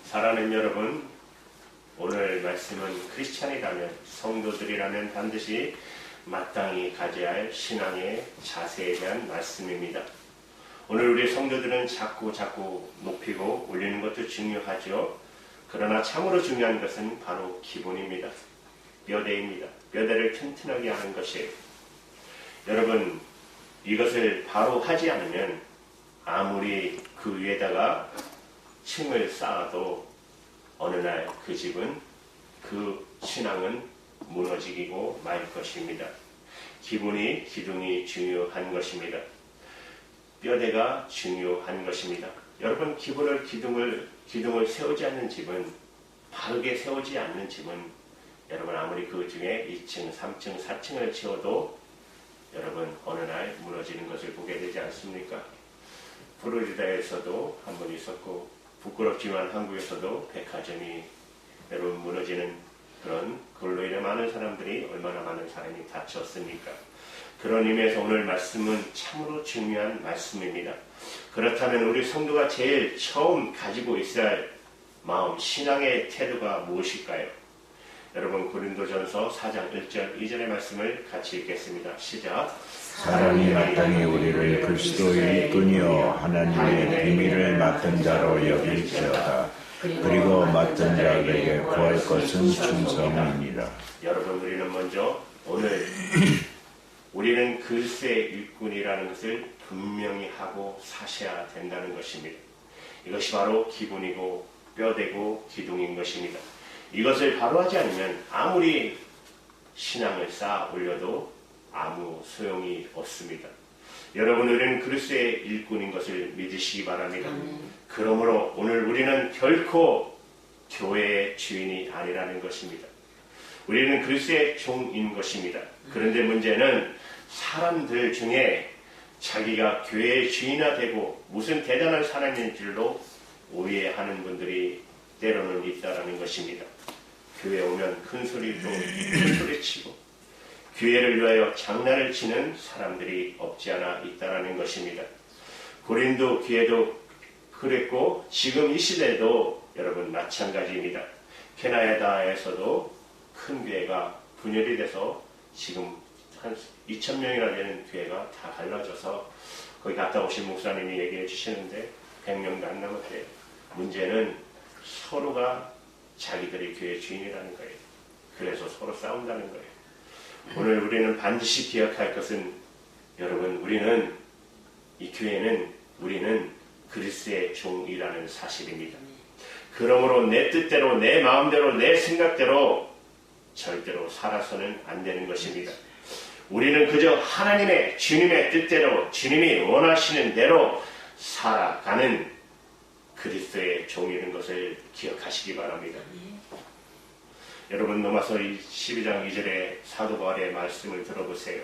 사랑하는 여러분, 오늘 말씀은 크리스찬이라면, 성도들이라면 반드시 마땅히 가져야 할 신앙의 자세에 대한 말씀입니다. 오늘 우리 성도들은 자꾸 높이고 올리는 것도 중요하죠. 그러나 참으로 중요한 것은 바로 기본입니다. 뼈대입니다. 뼈대를 튼튼하게 하는 것이에요. 여러분, 이것을 바로 하지 않으면 아무리 그 위에다가 층을 쌓아도 어느 날 그 집은, 그 신앙은 무너지고 말 것입니다. 기둥이 중요한 것입니다. 뼈대가 중요한 것입니다. 여러분, 기둥을 세우지 않는 집은, 바르게 세우지 않는 집은, 여러분 아무리 그 중에 2층, 3층, 4층을 채워도 여러분 어느 날 무너지는 것을 보게 되지 않습니까? 플로리다에서도 한 번 있었고, 부끄럽지만 한국에서도 백화점이 여러분 무너지는 그걸로 인해 많은 사람들이, 얼마나 많은 사람이 다쳤습니까? 그런 의미에서 오늘 말씀은 참으로 중요한 말씀입니다. 그렇다면 우리 성도가 제일 처음 가지고 있어야 할 마음, 신앙의 태도가 무엇일까요? 여러분, 고린도전서 4장 1절 2절의 말씀을 같이 읽겠습니다. 시작. 사람이 마땅히 우리를 그리스도의 이끈이요 하나님의 비밀을 맡은 자로 여길지어다. 그리고 맡은 자에게 구할 것은 충성입니다. 여러분, 우리는 먼저 오늘 우리는 그리스도의 일꾼이라는 것을 분명히 하고 사셔야 된다는 것입니다. 이것이 바로 기본이고 뼈대고 기둥인 것입니다. 이것을 바로 하지 않으면 아무리 신앙을 쌓아 올려도 아무 소용이 없습니다. 여러분, 우리는 그리스도의 일꾼인 것을 믿으시기 바랍니다. 그러므로 오늘 우리는 결코 교회의 주인이 아니라는 것입니다. 우리는 그리스도의 종인 것입니다. 그런데 문제는 사람들 중에 자기가 교회의 주인이 되고 무슨 대단한 사람인 줄로 오해하는 분들이 때로는 있다라는 것입니다. 교회 오면 큰 소리 치고 교회를 위하여 장난을 치는 사람들이 없지 않아 있다라는 것입니다. 고린도 교회도 그랬고 지금 이 시대도 여러분 마찬가지입니다. 캐나다에서도 큰 교회가 분열이 돼서 지금 한 2,000명이나 되는 교회가 다 갈라져서 거기 갔다 오신 목사님이 얘기해 주시는데 100명도 안 남았대요. 문제는 서로가 자기들이 교회 주인이라는 거예요. 그래서 서로 싸운다는 거예요. 오늘 우리는 반드시 기억할 것은, 여러분, 우리는, 이 교회는, 우리는 그리스도의 종이라는 사실입니다. 그러므로 내 뜻대로, 내 마음대로, 내 생각대로 절대로 살아서는 안 되는 것입니다. 우리는 그저 하나님의, 주님의 뜻대로, 주님이 원하시는 대로 살아가는 그리스도의 종이라는 것을 기억하시기 바랍니다. 여러분, 로마서 12장 2절의 사도 바울의 말씀을 들어보세요.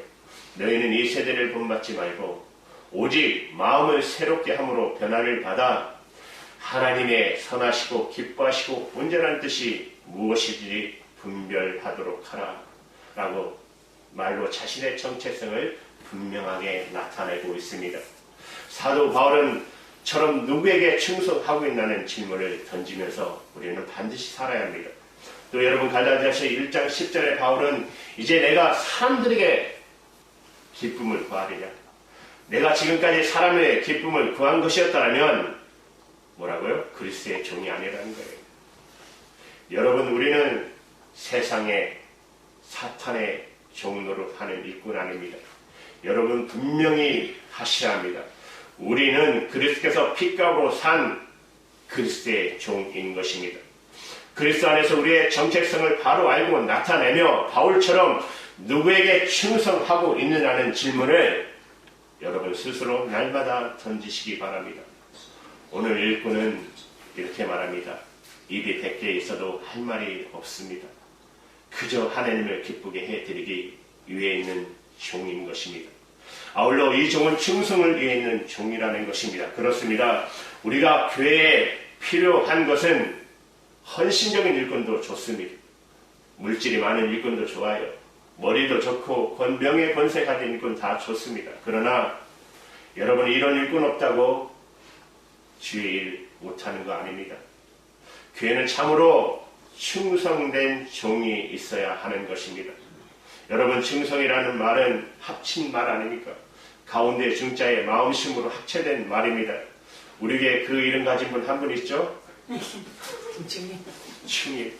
너희는 이 세대를 본받지 말고 오직 마음을 새롭게 함으로 변화를 받아 하나님의 선하시고 기뻐하시고 온전한 뜻이 무엇이든지 분별하도록 하라 라고 말로 자신의 정체성을 분명하게 나타내고 있습니다. 사도 바울은 처럼 누구에게 충성하고 있냐는 질문을 던지면서 우리는 반드시 살아야 합니다. 또 여러분, 갈라디아서 1장 10절에 바울은 이제 내가 사람들에게 기쁨을 구하리냐, 내가 지금까지 사람의 기쁨을 구한 것이었다면 뭐라고요? 그리스도의 종이 아니라는 거예요. 여러분, 우리는 세상의 사탄의 종노릇하는 일꾼 아닙니다. 여러분, 분명히 하셔야 합니다. 우리는 그리스도께서 피값으로 산 그리스도의 종인 것입니다. 그리스도 안에서 우리의 정체성을 바로 알고 나타내며 바울처럼 누구에게 충성하고 있느냐는 질문을 여러분 스스로 날마다 던지시기 바랍니다. 오늘 일꾼은 이렇게 말합니다. 입이 100개 있어도 할 말이 없습니다. 그저 하나님을 기쁘게 해드리기 위해 있는 종인 것입니다. 아울러 이 종은 충성을 위해 있는 종이라는 것입니다. 그렇습니다. 우리가 교회에 필요한 것은 헌신적인 일꾼도 좋습니다. 물질이 많은 일꾼도 좋아요. 머리도 좋고 명예 권세 가진 일꾼 다 좋습니다. 그러나 여러분, 이런 일꾼 없다고 주의 일 못하는 거 아닙니다. 교회는 참으로 충성된 종이 있어야 하는 것입니다. 여러분, 충성이라는 말은 합친 말 아닙니까? 가운데 중자에 마음심으로 합체된 말입니다. 우리에게 그 이름 가진 분 한 분 있죠? 충이.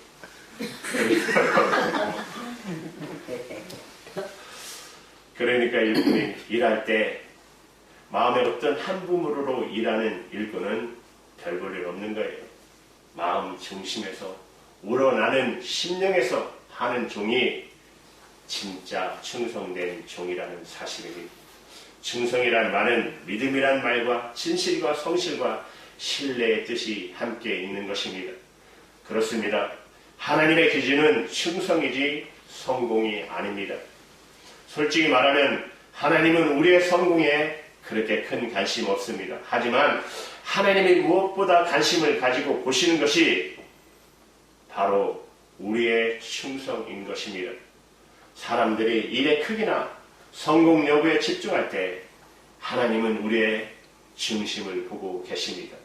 그러니까 일꾼이 일할 때 마음의 어떤 한 부분으로 일하는 일꾼은 별 볼 일 없는 거예요. 마음 중심에서 우러나는 심령에서 하는 종이 진짜 충성된 종이라는 사실입니다. 충성이란 말은 믿음이란 말과 진실과 성실과 신뢰의 뜻이 함께 있는 것입니다. 그렇습니다. 하나님의 기준은 충성이지 성공이 아닙니다. 솔직히 말하면 하나님은 우리의 성공에 그렇게 큰 관심 없습니다. 하지만 하나님이 무엇보다 관심을 가지고 보시는 것이 바로 우리의 충성인 것입니다. 사람들이 일의 크기나 성공 여부에 집중할 때 하나님은 우리의 중심을 보고 계십니다.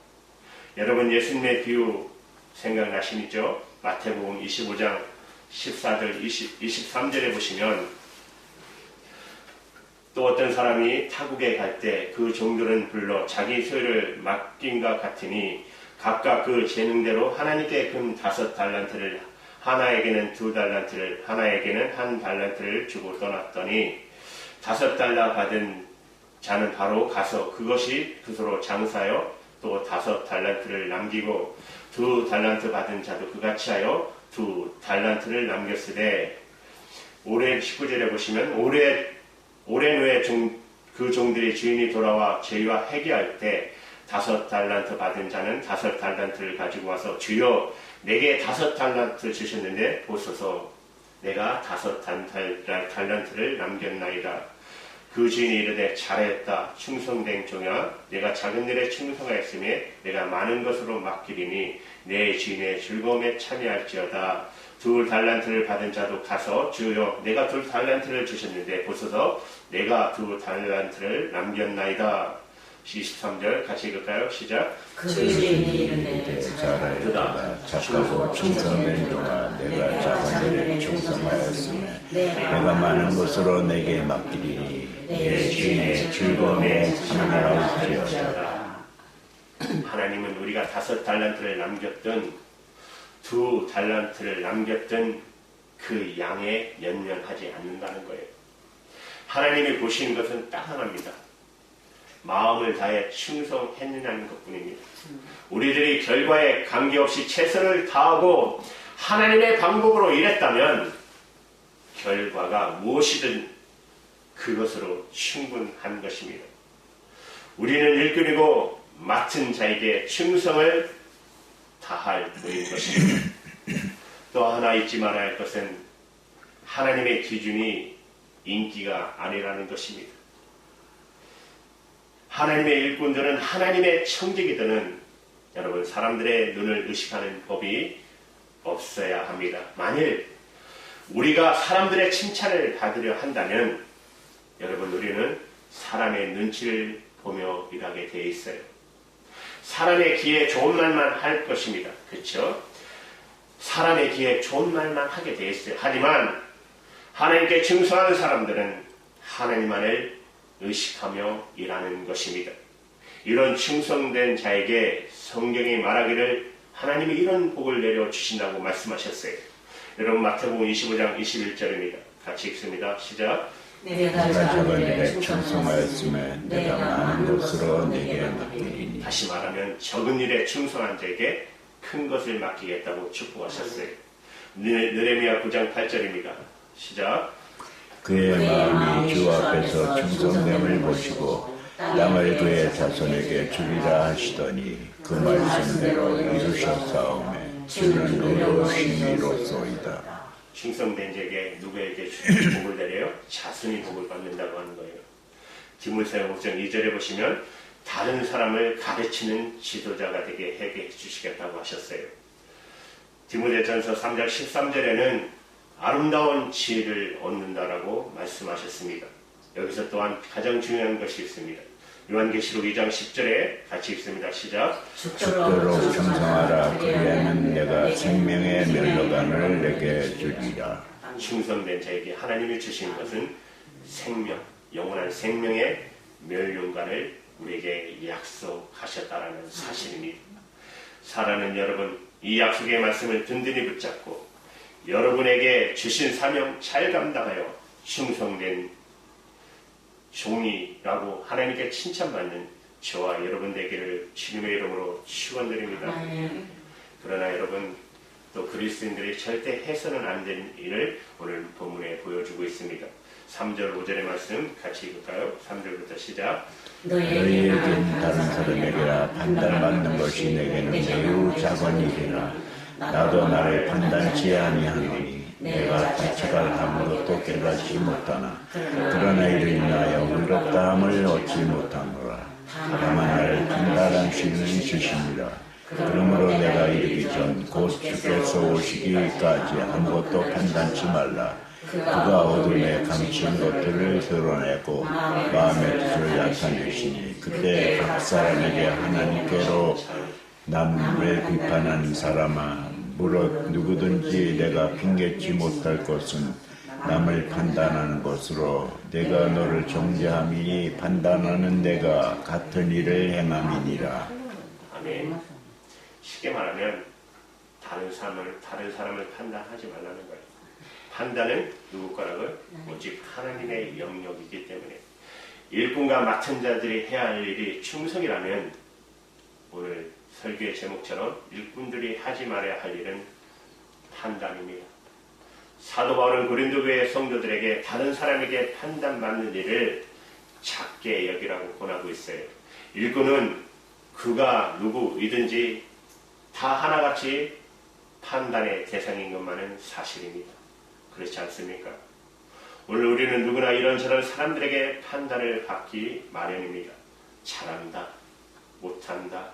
여러분, 예수님의 비유 생각나시죠? 마태복음 25장 14절 23절에 보시면 또 어떤 사람이 타국에 갈 때 그 종들은 불러 자기 소유를 맡긴과 같으니 각각 그 재능대로 하나님께 금 5달란트를, 하나에게는 2달란트를, 하나에게는 1달란트를 주고 떠났더니 5달러 받은 자는 바로 가서 그것이 그소로 장사하여 또 5달란트를 남기고 2달란트 받은 자도 그같이 하여 2달란트를 남겼으되, 올해 19절에 보시면 오랜 후에 그 종들이 주인이 돌아와 죄와 회개할 때 5달란트 받은 자는 5달란트를 가지고 와서 주여 내게 5달란트 주셨는데 보소서 내가 5달란트를 남겼나이다. 그 주인이 이르되 잘했다 충성된 종아, 내가 작은 일에 충성하였으니 내가 많은 것으로 맡기리니 내 주인의 즐거움에 참여할지어다. 2달란트를 받은 자도 가서 주여 내가 2달란트를 주셨는데 보소서 내가 2달란트를 남겼나이다. 23절 같이 읽을까요? 시작. 그 주인이 이르되 잘하였다 착하고 충성된 종아, 내가 작은 일에 충성하였으며 내가 많은 것으로 내게 맡기리니 내 주인의 즐거움에 참여할지어다. 하나님은 우리가 5달란트를 남겼던 2달란트를 남겼던 그 양에 연연하지 않는다는 거예요. 하나님이 보시는 것은 딱 하나입니다. 마음을 다해 충성했느냐는 것뿐입니다. 우리들이 결과에 관계없이 최선을 다하고 하나님의 방법으로 일했다면 결과가 무엇이든 그것으로 충분한 것입니다. 우리는 일꾼이고 맡은 자에게 충성을 다할 뿐인 것입니다. 또 하나 잊지 말아야 할 것은 하나님의 기준이 인기가 아니라는 것입니다. 하나님의 일꾼들은 하나님의 청지기들은 여러분 사람들의 눈을 의식하는 법이 없어야 합니다. 만일 우리가 사람들의 칭찬을 받으려 한다면 여러분 우리는 사람의 눈치를 보며 일하게 되어 있어요. 사람의 귀에 좋은 말만 할 것입니다. 그렇죠? 사람의 귀에 좋은 말만 하게 되어 있어요. 하지만 하나님께 충성하는 사람들은 하나님만을 의식하며 일하는 것입니다. 이런 충성된 자에게 성경이 말하기를 하나님이 이런 복을 내려 주신다고 말씀하셨어요. 여러분 마태복음 25장 21절입니다. 같이 읽습니다. 시작. 내가 작은 일에 충성하였으며 내가 많은 것으로 내게 맡기리니. 다시 말하면 적은 일에 충성한 자에게 큰 것을 맡기겠다고 축복하셨어요. 느헤미야 9장 8절입니다. 시작. 그의 마음이 주 앞에서 충성됨을 보시고 땅을 그의 자손에게 주리라 하시더니 그 말씀대로 이루셨사오매 주는 의로우심이로소이다. 충성된 자에게 누구에게 복을 내려요? 자손이 복을 받는다고 하는 거예요. 디모데서 5장 2절에 보시면 다른 사람을 가르치는 지도자가 되게 하게 해주시겠다고 하셨어요. 디모데전서 3장 13절에는 아름다운 지혜를 얻는다라고 말씀하셨습니다. 여기서 또한 가장 중요한 것이 있습니다. 요한계시록 2장 10절에 같이 읽습니다. 시작. 죽도록 충성하라. 그리하면 내가 생명의 멸로관을 내게 주리라. 충성된 자에게 하나님이 주신 것은 생명, 영원한 생명의 멸륜관을 우리에게 약속하셨다라는 사실입니다. 사랑하는 여러분, 이 약속의 말씀을 든든히 붙잡고 여러분에게 주신 사명 잘 감당하여 충성된 종이라고 하나님께 칭찬받는 저와 여러분 되기를 주님의 이름으로 축원드립니다. 그러나 여러분, 또 그리스도인들이 절대 해서는 안 되는 일을 오늘 본문에 보여주고 있습니다. 3절 5절의 말씀 같이 읽을까요? 3절부터 시작. 너희에겐 다른 사람에게라 판단받는 것이 내게는 매우 작은 일이라. 나도 나를 판단치 아니하노니 내가 자체가 아무것도 깨닫지 못하나 그러나 이를 인하여 의롭다함을 얻지 못하노라. 다만 나를 판단하시는 주심이라. 그러므로 내가 이르기 전 곧 주께서 오시기까지 아무것도 판단치 말라. 그가 어둠에 감춘 것들을 드러내고 마음의 뜻을 나타내시니 그때 각 사람에게 하나님께로 남을 비판하는 사람아, 무릇 누구든지 내가 핑계치 못할 것은 남을 판단하는 것으로 내가 너를 정죄함이니 판단하는 내가 같은 일을 행함이니라. 아멘. 쉽게 말하면 다른 사람을 판단하지 말라는 거예요. 판단은 누구 거라고요? 오직 하나님의 영역이기 때문에 일꾼과 맡은 자들이 해야 할 일이 충성이라면 오늘 설교의 제목처럼 일꾼들이 하지 말아야 할 일은 판단입니다. 사도 바울은 고린도 교회 성도들에게 다른 사람에게 판단받는 일을 작게 여기라고 권하고 있어요. 일꾼은 그가 누구이든지 다 하나같이 판단의 대상인 것만은 사실입니다. 그렇지 않습니까? 오늘 우리는 누구나 이런저런 사람들에게 판단을 받기 마련입니다. 잘한다, 못한다,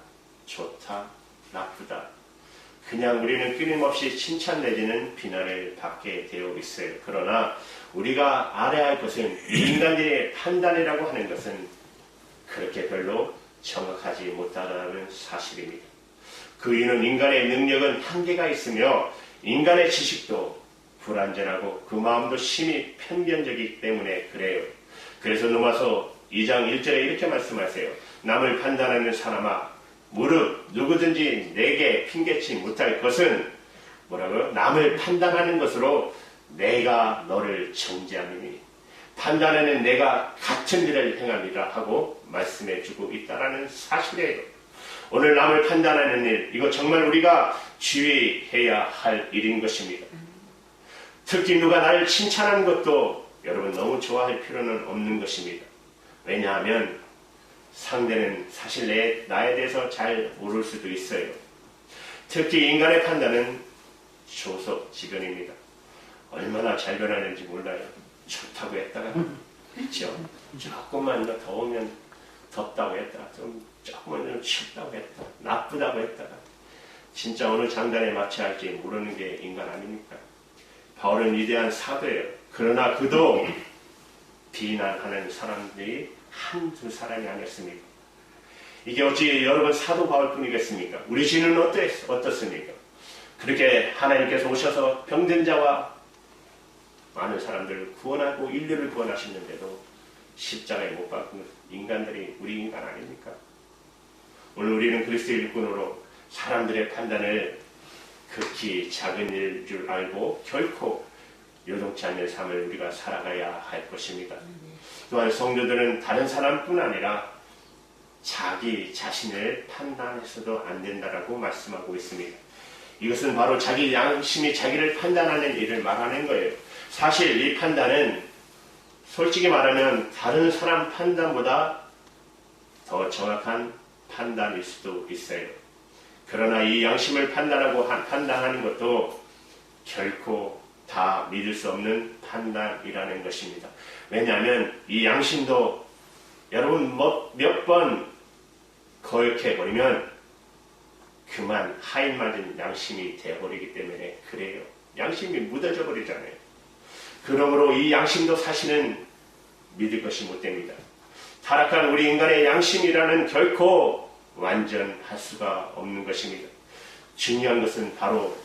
좋다, 나쁘다. 그냥 우리는 끊임없이 칭찬 내지는 비난을 받게 되어 있어요. 그러나 우리가 알아야 할 것은 인간들의 판단이라고 하는 것은 그렇게 별로 정확하지 못하다는 사실입니다. 그 이유는 인간의 능력은 한계가 있으며 인간의 지식도 불완전하고 그 마음도 심히 편견적이기 때문에 그래요. 그래서 로마서 2장 1절에 이렇게 말씀하세요. 남을 판단하는 사람아, 무릇 누구든지 내게 핑계치 못할 것은 뭐라고요? 남을 판단하는 것으로 내가 너를 정죄함이니 판단하는 내가 같은 일을 행함이라 하고 말씀해주고 있다라는 사실이에요. 오늘 남을 판단하는 일, 이거 정말 우리가 주의해야 할 일인 것입니다. 특히 누가 나를 칭찬하는 것도 여러분 너무 좋아할 필요는 없는 것입니다. 왜냐하면 상대는 사실 나에 대해서 잘 모를 수도 있어요. 특히 인간의 판단은 조석지변입니다. 얼마나 잘 변하는지 몰라요. 좋다고 했다가 그렇죠. 조금만 더 더우면 덥다고 했다가 조금만 좀 춥다고 했다가 나쁘다고 했다가 진짜 어느 장단에 맞춰야 할지 모르는 게 인간 아닙니까? 바울은 위대한 사도예요. 그러나 그도 비난하는 사람들이 한두 사람이 아니었습니까? 이게 어찌 여러분 사도 바울뿐이겠습니까? 우리 주는 어떻습니까? 그렇게 하나님께서 오셔서 병든 자와 많은 사람들을 구원하고 인류를 구원하시는데도 십자가에 못 박은 인간들이 우리 인간 아닙니까? 오늘 우리는 그리스도의 일꾼으로 사람들의 판단을 극히 작은 일인 줄 알고 결코 요동치 않는 삶을 우리가 살아가야 할 것입니다. 또한 성도들은 다른 사람뿐 아니라 자기 자신을 판단해서도 안 된다라고 말씀하고 있습니다. 이것은 바로 자기 양심이 자기를 판단하는 일을 말하는 거예요. 사실 이 판단은 솔직히 말하면 다른 사람 판단보다 더 정확한 판단일 수도 있어요. 그러나 이 양심을 판단하는 것도 결코 다 믿을 수 없는 판단이라는 것입니다. 왜냐하면 이 양심도 여러분 몇 번 거역해버리면 그만 하인 맞은 양심이 되어버리기 때문에 그래요. 양심이 묻어져 버리잖아요. 그러므로 이 양심도 사실은 믿을 것이 못 됩니다. 타락한 우리 인간의 양심이라는 결코 완전할 수가 없는 것입니다. 중요한 것은 바로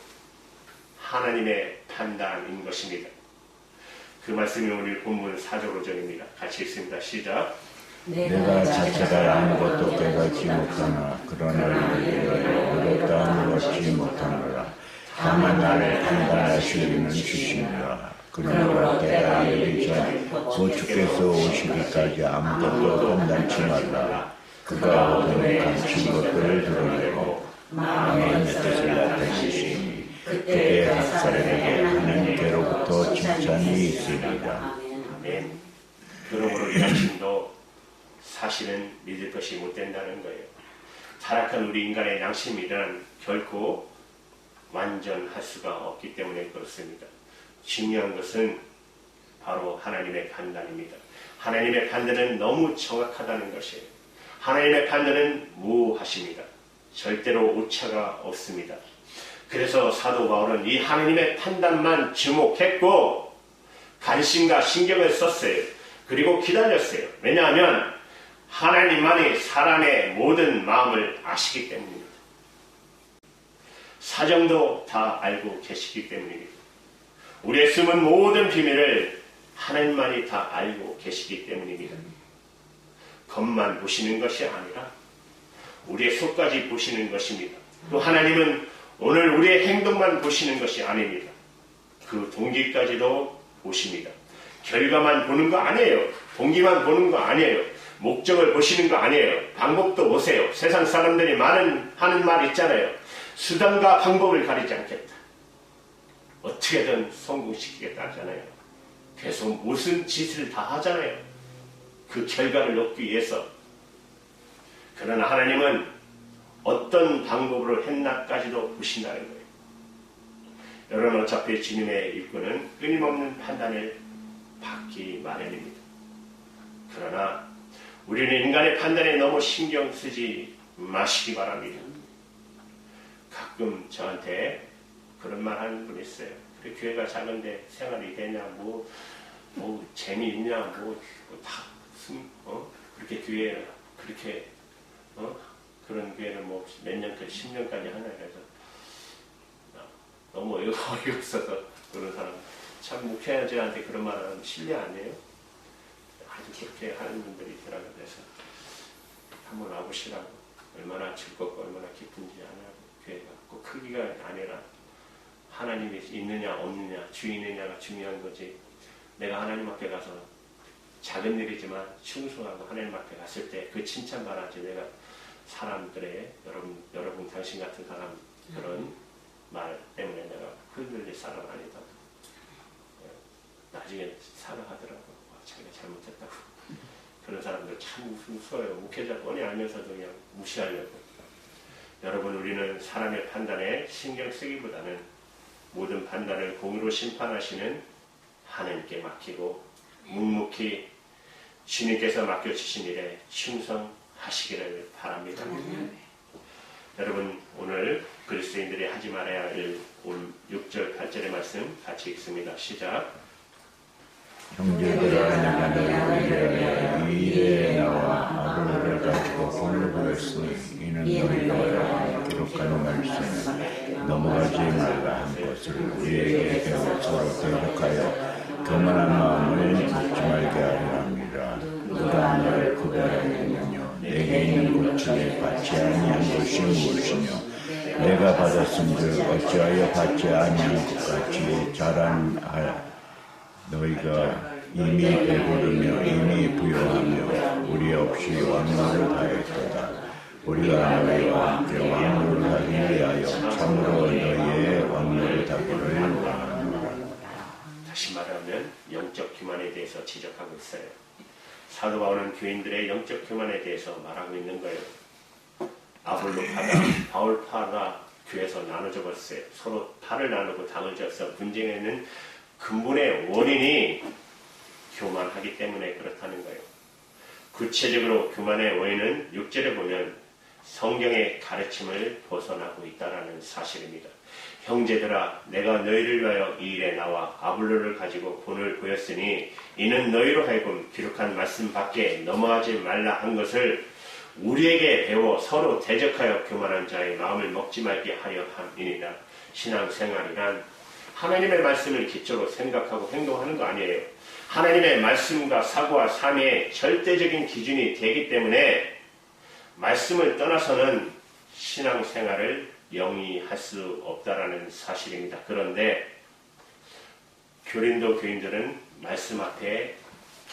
하나님의 판단인 것입니다. 그 말씀이 오늘 본문 4절 5절입니다. 같이 읽습니다. 시작. 내가 자체가 아무것도 깨닫지 못하나 그러나 너희를 어렵다 물었지 못하노라. 다만 나를 판단하시기는 주시니라. 그러므로 때가 이르기 전 주께서 오시기까지 아무것도 판단치 말라. 그가 오더니 감춘 것들을 드러내고 마음의 뜻을 나타내시니 그때 각 사람에게 하나님께로부터 칭찬이 있으리라. 아멘. 그러므로 이 양심도 사실은 믿을 것이 못 된다는 거예요. 타락한 우리 인간의 양심이란 결코 완전할 수가 없기 때문에 그렇습니다. 중요한 것은 바로 하나님의 판단입니다. 하나님의 판단은 너무 정확하다는 것이에요. 하나님의 판단은 무하십니다. 절대로 오차가 없습니다. 그래서 사도 바울은 이 하나님의 판단만 주목했고 관심과 신경을 썼어요. 그리고 기다렸어요. 왜냐하면 하나님만이 사람의 모든 마음을 아시기 때문입니다. 사정도 다 알고 계시기 때문입니다. 우리의 숨은 모든 비밀을 하나님만이 다 알고 계시기 때문입니다. 겉만 보시는 것이 아니라 우리의 속까지 보시는 것입니다. 또 하나님은 오늘 우리의 행동만 보시는 것이 아닙니다. 그 동기까지도 보십니다. 결과만 보는 거 아니에요. 동기만 보는 거 아니에요. 목적을 보시는 거 아니에요. 방법도 보세요. 세상 사람들이 하는 말 있잖아요. 수단과 방법을 가리지 않겠다. 어떻게든 성공시키겠다 하잖아요. 계속 무슨 짓을 다 하잖아요. 그 결과를 얻기 위해서. 그러나 하나님은 어떤 방법으로 했나까지도 보신다는 거예요. 여러분 어차피 주님의 일꾼은 끊임없는 판단을 받기 마련입니다. 그러나 우리는 인간의 판단에 너무 신경 쓰지 마시기 바랍니다. 가끔 저한테 그런 말 하는 분 있어요. 그래, 교회가 작은데 생활이 되냐, 뭐 재미있냐, 그렇게 교회, 그렇게, 그런 교회를 몇 년까지, 10년까지 하나, 그래서 너무 어이가 없어서 그런 사람, 참 목회자한테 그런 말 하면 실례 아니에요? 아주 그렇게 하는 분들이 있더라고요. 그래서 한번 와보시라고. 얼마나 즐겁고 얼마나 기쁜지 아냐고. 교회가 꼭 크기가 아니라 하나님이 있느냐 없느냐 주인이냐가 중요한 거지. 내가 하나님 앞에 가서 작은 일이지만 충성하고 하나님 앞에 갔을 때 그 칭찬받아야지. 내가 사람들의 여러분 당신 같은 사람 그런 말 때문에 내가 흔들릴 사람 아니다. 나중에 사과하더라고. 자기가 잘못했다고. 그런 사람들 참 무서워요. 목회자 뻔히 알면서도 그냥 무시하려고. 여러분 우리는 사람의 판단에 신경 쓰기보다는 모든 판단을 공의로 심판하시는 하나님께 맡기고 묵묵히 주님께서 맡겨주신 일에 충성하시기를 바랍니다. 여러분 오늘 그리스도인들이 하지 말아야 할 6절 8절의 말씀 같이 읽습니다. 시작. 형제들아 내가 너희를 위하여 이 일에 나와 아브라함을 가지고 본을 보였으니 이는 너희가 기록하는 말씀은 넘어가지 말라 한 것을 우리에게 배워 서로 대적하여 교만한 마음을 먹지 말게 하려 함이라. 누가 너를 구별하겠느냐. 내게 있는 것 중에 받지 아니한 것이 무엇이뇨. 내가 받았은즉 어찌하여 받지 아니한 것 같이 자랑하라. 너희가 이미 배부르며 이미 부요하며 우리 없이 왕노를 다했도다. 우리가 너희와 함께 왕노를 하기 위하여 참으로 너희의 왕노를 하기를 원하노라. 다시 말하면 영적 교만에 대해서 지적하고 있어요. 사도 바울은 교인들의 영적 교만에 대해서 말하고 있는 거예요. 아볼로파다, 바울파가 교회에서 나눠져 버렸어요. 서로 팔을 나누고 당을 져서 분쟁에는 근본의 원인이 교만하기 때문에 그렇다는 거예요. 구체적으로 교만의 원인은 6절에 보면 성경의 가르침을 벗어나고 있다는 사실입니다. 형제들아 내가 너희를 위하여 이 일에 나와 아볼로를 가지고 본을 보였으니 이는 너희로 하여금 기록한 말씀 밖에 넘어가지 말라 한 것을 우리에게 배워 서로 대적하여 교만한 자의 마음을 먹지 말게 하려 함이니라. 신앙생활이란 하나님의 말씀을 기초로 생각하고 행동하는 거 아니에요. 하나님의 말씀과 사고와 삶의 절대적인 기준이 되기 때문에 말씀을 떠나서는 신앙생활을 영위 할 수 없다라는 사실입니다. 그런데 고린도 교인들은 말씀 앞에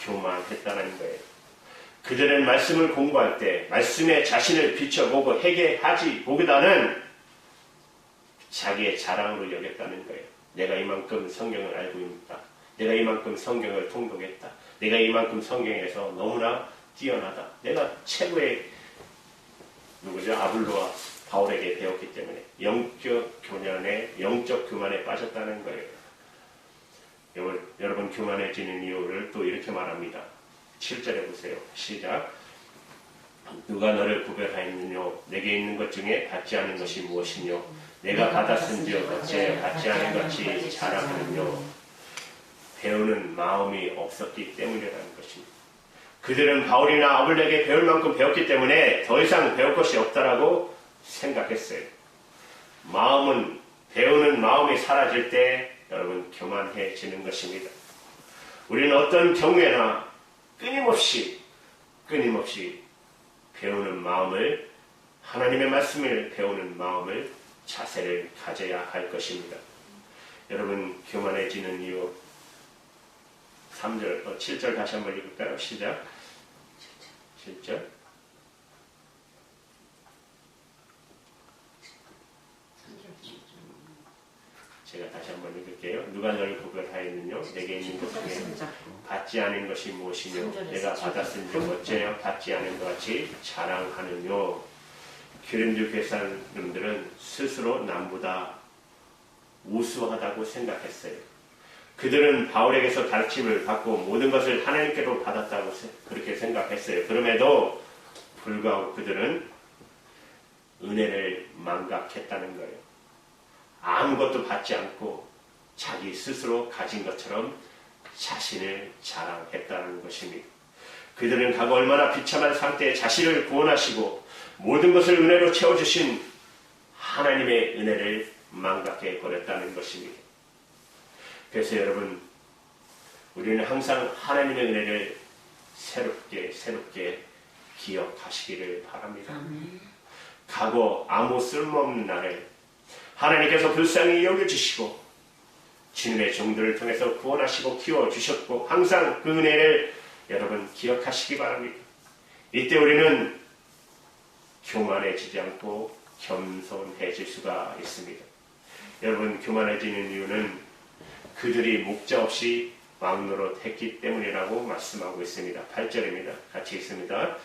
교만했다는 거예요. 그들은 말씀을 공부할 때 말씀에 자신을 비춰보고 회개하지 보기보다는 자기의 자랑으로 여겼다는 거예요. 내가 이만큼 성경을 알고 있다. 내가 이만큼 성경을 통독했다. 내가 이만큼 성경에서 너무나 뛰어나다. 내가 최고의 아볼로와 바울에게 배웠기 때문에 영적 교만에 빠졌다는 거예요. 여러분 교만해지는 이유를 또 이렇게 말합니다. 7절에 보세요. 시작. 누가 너를 구별하였느뇨? 내게 있는 것 중에 받지 않은 것이 무엇이뇨? 내가 받았은즉 어째 받지 않은 것이 자랑하느뇨? 배우는 마음이 없었기 때문이라는 것입니다. 그들은 바울이나 아볼로에게 배울 만큼 배웠기 때문에 더 이상 배울 것이 없다라고 생각했어요. 배우는 마음이 사라질 때 여러분 교만해지는 것입니다. 우리는 어떤 경우에나 끊임없이 배우는 마음을, 하나님의 말씀을 배우는 마음을, 자세를 가져야 할 것입니다. 여러분 교만해지는 이유 7절 다시 한번 읽을까요? 시작. 7절. 제가 다시 한번 읽을게요. 누가 너를 구별하였느뇨? 내게 있는 것 중에 받지 않은 것이 무엇이뇨? 내가 받았은즉 어째요? 받지 않은 것 같이 자랑하느뇨? 고린도 교회 사람들은 스스로 남보다 우수하다고 생각했어요. 그들은 바울에게서 가르침을 받고 모든 것을 하나님께로 받았다고 그렇게 생각했어요. 그럼에도 불구하고 그들은 은혜를 망각했다는 거예요. 아무것도 받지 않고 자기 스스로 가진 것처럼 자신을 자랑했다는 것입니다. 그들은 과거 얼마나 비참한 상태에 자신을 구원하시고 모든 것을 은혜로 채워주신 하나님의 은혜를 망각해 버렸다는 것입니다. 그래서 여러분, 우리는 항상 하나님의 은혜를 새롭게 기억하시기를 바랍니다. 과거 아무 쓸모없는 나를 하나님께서 불쌍히 여겨주시고 주님의 종들을 통해서 구원하시고 키워주셨고 항상 그 은혜를 여러분 기억하시기 바랍니다. 이때 우리는 교만해지지 않고 겸손해질 수가 있습니다. 여러분 교만해지는 이유는 그들이 목자 없이 왕노릇 했기 때문이라고 말씀하고 있습니다. 8절입니다. 같이 읽습니다.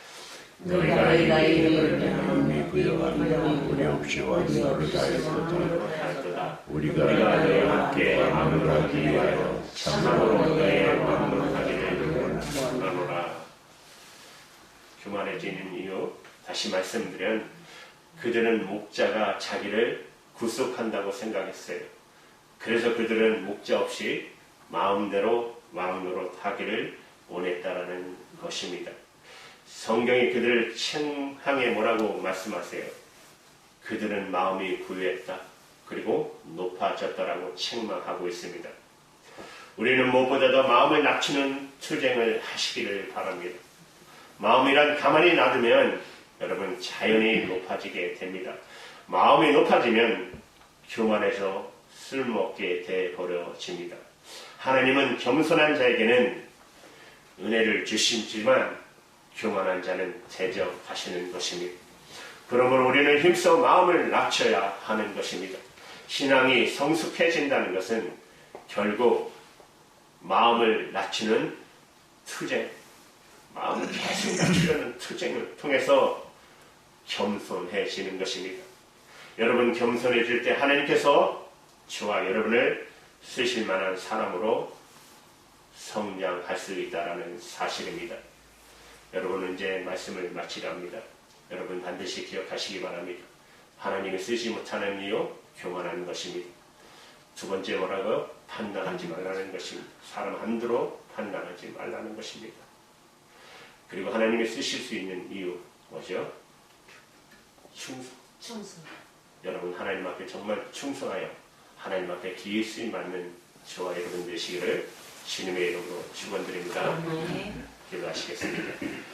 너희가 이름을 부여하며 우리 없이 왕노릇 하였도다. 우리가 너희와 함께 왕노릇하기 위하여 참으로 너희의 왕노릇하기를 원하노라. 교만해지는 이유 다시 말씀드리면 그들은 목자가 자기를 구속한다고 생각했어요. 그래서 그들은 목자 없이 마음대로 왕노릇하기를 원했다라는 것입니다. 성경이 그들을 책망해 뭐라고 말씀하세요? 그들은 마음이 부유했다. 그리고 높아졌다라고 책망하고 있습니다. 우리는 무엇보다도 마음을 낮추는 투쟁을 하시기를 바랍니다. 마음이란 가만히 놔두면 여러분 자연히 높아지게 됩니다. 마음이 높아지면 교만해서 쓸모없게 되어버려집니다. 하나님은 겸손한 자에게는 은혜를 주시지만 교만한 자는 대적하시는 것입니다. 그러므로 우리는 힘써 마음을 낮춰야 하는 것입니다. 신앙이 성숙해진다는 것은 결국 마음을 낮추는 투쟁, 마음을 계속 낮추려는 투쟁을 통해서 겸손해지는 것입니다. 여러분 겸손해질 때 하나님께서 저와 여러분을 쓰실 만한 사람으로 성장할 수 있다는 사실입니다. 여러분은 이제 말씀을 마치랍니다. 여러분 반드시 기억하시기 바랍니다. 하나님이 쓰지 못하는 이유 교만한 것입니다. 두 번째 뭐라고요? 판단하지 말라는 것입니다. 사람 한두로 판단하지 말라는 것입니다. 그리고 하나님이 쓰실 수 있는 이유 뭐죠? 충성. 여러분 하나님 앞에 정말 충성하여 하나님 앞에 기회 쓰임 받는 저와 여러분 되시기를 주님의 이름으로 축원드립니다. 기도하시겠습니다.